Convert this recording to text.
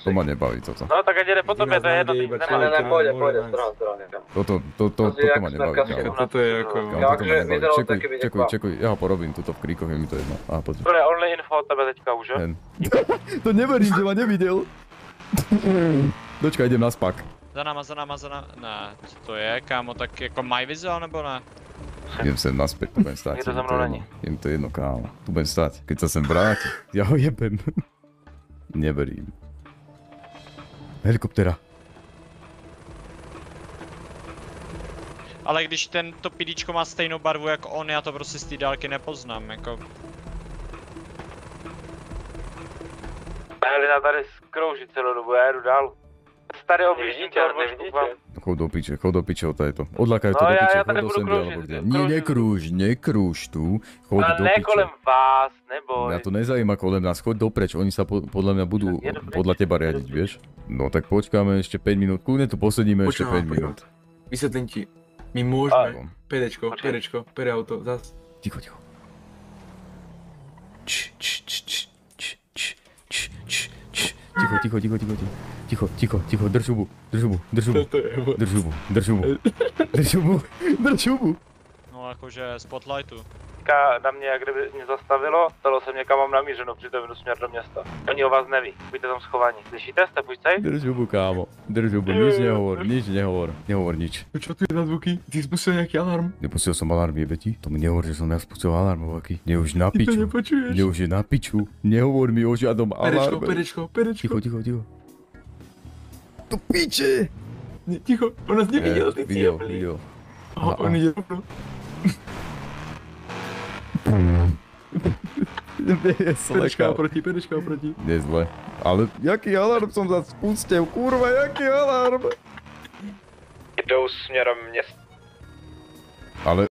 To ma nebaví toto. No tak ať jde po tobě, to je jedno, teď Ne, pojde, strana. Toto ma nebaví, kámo. Toto je jako... Kámo, toto ma nebaví. Čekuj, ja ho porobím tuto v kríkoch, je mi to jedno. Á, poď. Dobre, only info od tebe teďka už, jo? To neverím, že ma nevidel. Dočkaj, idem na spak. Za náma. Ne, co to je, kámo, tak jako mají vizuál nebo ne? Idem sem naspäť, tu budem stáť. Nikto za mnou není. Je mi to jedno, kámo. Tu budem stáť. Keď sa sem vráti, ja ho jebem. Neverím. Helikoptera. Ale když to pidíčko má stejnou barvu jako on, já to prostě z té dálky nepoznám, jako... Helena tady skrouží celou dobu, já jedu dál. Tady objíždím to, nevidíte? Chod do piče, odtajto. Odlakajú to do piče, chod do Sandy alebo kde. Nie, nekrúž tu. Chod do ne piče. kolem vás, neboj. Mňa to nezajíma kolem nás, choď dopreč, oni sa podľa mňa budú podľa teba riadiť, vieš? No tak počkáme ešte 5 minút, kľudne tu posedíme ešte 5 minút. Vysvetlím ti. My môžeme. Pedečko, pede auto, zas. Ticho. Ticho, drž hubu. No jakože spotlightu. Na mě, jak kdyby mě zastavilo, stalo se mě kam mám namířeno, přitom jdu směr do města. Oni o vás neví, buďte tam schovaní. Slyšíte? Jste pojď sej? Drž hubu, kámo. Nič nehovor nič. Čo tu je za zvuky? Ty spustil nejaký alarm? Nepustil som alarm, jebe ti? To mi nehovor, že som ja spustil alarm, aký. Mne už na piču. Ty to nepočuješ. Mne už je na piču. Nehovor mi o žiadom alarme. Pedečko. Ticho. Tu piče! Ticho, on nás nevidel, ty Videl. Aha, on ide rovno. Pedečka oproti. Nie zle. Ale jaký alarm som zase spustil? Kurva, jaký alarm? Jdou směrem města. Ale